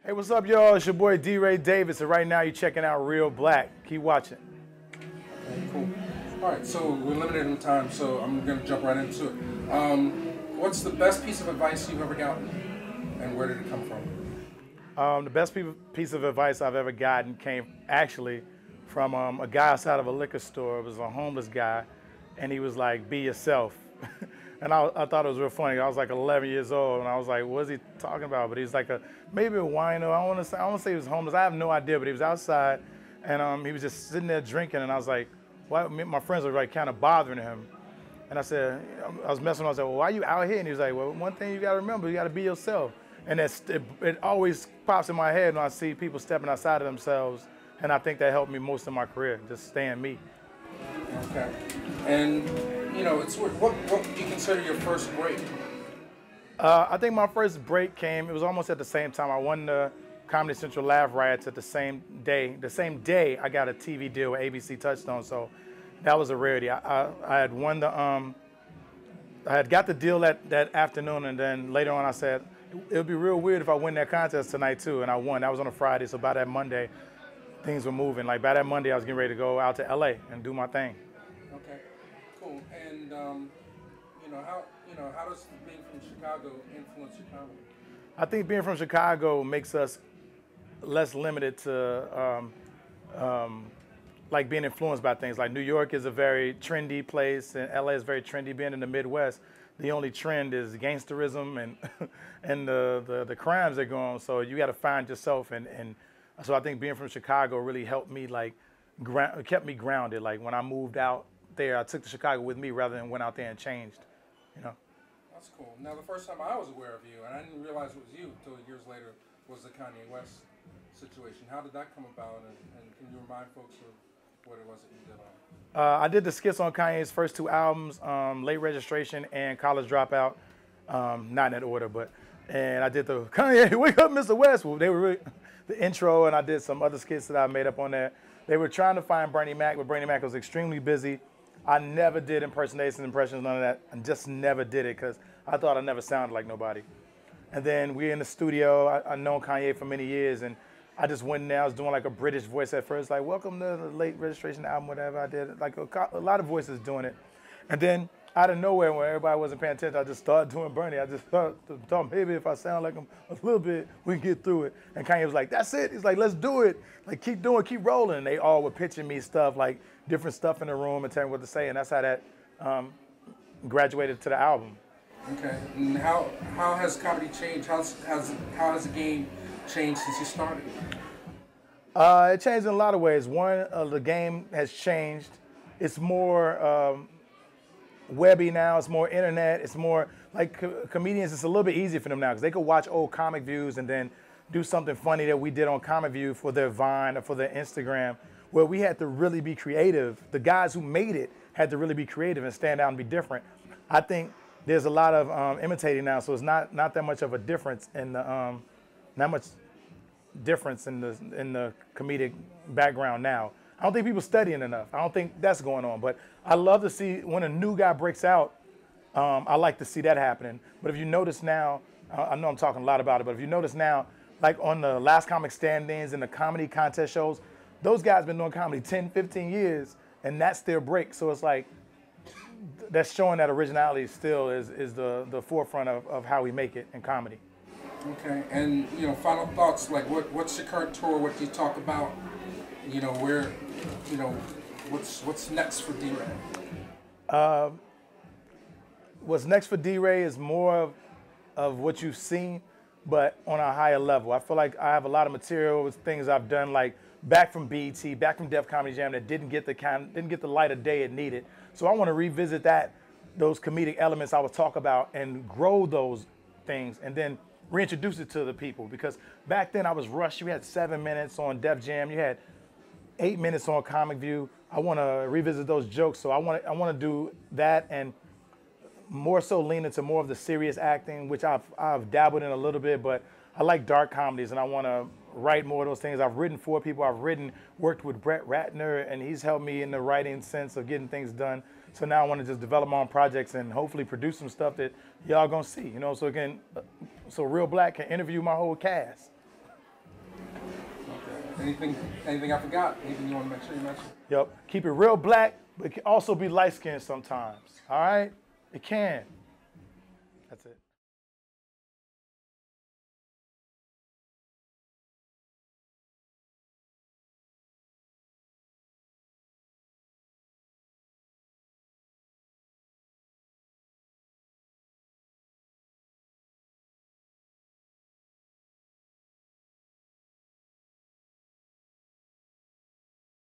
Hey, what's up, y'all? It's your boy DeRay Davis, and right now you're checking out Real Black. Keep watching. Okay, cool. All right, so we're limited in time, so I'm going to jump right into it. What's the best piece of advice you've ever gotten, and where did it come from? The best piece of advice I've ever gotten came actually from a guy outside of a liquor store. It was a homeless guy, and he was like, "Be yourself." And I thought it was real funny. I was like 11 years old, and I was like, "What is he talking about?" But he was like maybe a wino. I want to say he was homeless. I have no idea, but he was outside, and he was just sitting there drinking. And I was like, "Why?" My friends were like kind of bothering him, and I said, I was messing with him. I was like, "Well, why are you out here?" And he was like, "Well, one thing you got to remember, you got to be yourself." And it always pops in my head when I see people stepping outside of themselves, and I think that helped me most in my career, just staying me. Okay. And, you know, what do you consider your first break? I think my first break it was almost at the same time. I won the Comedy Central Laugh Riots at the same day. The same day I got a TV deal with ABC Touchstone, so that was a rarity. I had won I had got the deal that afternoon, and then later on I said, it would be real weird if I win that contest tonight too, and I won. That was on a Friday, so by that Monday, things were moving. Like by that Monday, I was getting ready to go out to LA and do my thing. Okay, cool. And how does being from Chicago influence your comedy? I think being from Chicago makes us less limited to like being influenced by things. Like New York is a very trendy place, and LA is very trendy. Being in the Midwest, the only trend is gangsterism and and the crimes that go on. So you got to find yourself, and so I think being from Chicago really helped me, like kept me grounded. Like when I moved out there, I took the Chicago with me rather than went out there and changed. You know. That's cool. Now the first time I was aware of you, and I didn't realize it was you until years later, was the Kanye West situation. How did that come about, and can you remind folks of what it was that you did on? I did the skits on Kanye's first two albums, Late Registration and College Dropout. Not in that order, and I did the Kanye, Wake Up, Mr. West. Well, they were really, the intro, and I did some other skits that I made up on there. They were trying to find Bernie Mac, but Bernie Mac was extremely busy. I never did impersonations, none of that, and just never did it because I thought I never sounded like nobody. And then we're in the studio. I've known Kanye for many years, and I just went in there. I was doing like a British voice at first, like "Welcome to the Late Registration album," whatever. I did like a lot of voices doing it, and then out of nowhere, when everybody wasn't paying attention, I just started doing Bernie. I just thought maybe if I sound like him a little bit, we can get through it. And Kanye was like, "That's it." He's like, "Let's do it. Like keep doing, keep rolling." And they all were pitching me stuff, like different stuff in the room and telling me what to say, and that's how that graduated to the album. Okay. And how has comedy changed? How has the game changed since you started? It changed in a lot of ways. One, the game has changed. It's more webby now. It's more internet. It's more like comedians. It's a little bit easier for them now because they could watch old comic views and then do something funny that we did on Comic View for their Vine or for their Instagram, where we had to really be creative. The guys who made it had to really be creative and stand out and be different. I think there's a lot of imitating now, so it's not that much of a difference in the not much difference in the comedic background now. I don't think people studying enough. I don't think that's going on. But I love to see when a new guy breaks out. I like to see that happening. But if you notice now, I know I'm talking a lot about it, but if you notice now, like on the Last Comic Stand-ins and the comedy contest shows, those guys been doing comedy 10, 15 years, and that's their break. So it's like, that's showing that originality still is the forefront of how we make it in comedy. Okay, and you know, final thoughts, like what's your current tour? What do you talk about? You know, where, you know, what's next for DeRay? What's next for DeRay is more of what you've seen, but on a higher level. I feel like I have a lot of material with things I've done, like back from BET, back from Def Comedy Jam, that didn't get the light of day it needed. So I want to revisit those comedic elements I was talking about, and grow those things, and then reintroduce it to the people. Because back then I was rushed. You had 7 minutes on Def Jam. You had 8 minutes on Comic View. I want to revisit those jokes. So I want to do that, and more so lean into more of the serious acting, which I've dabbled in a little bit, but I like dark comedies, and I want to write more of those things. I've written for people. Worked with Brett Ratner, and he's helped me in the writing sense of getting things done. So now I want to just develop my own projects and hopefully produce some stuff that y'all gonna see, you know, so Real Black can interview my whole cast. Anything I forgot? Anything you want to make sure you mention? Yep. Keep it real black, but it can also be light skinned sometimes. All right? It can. That's it.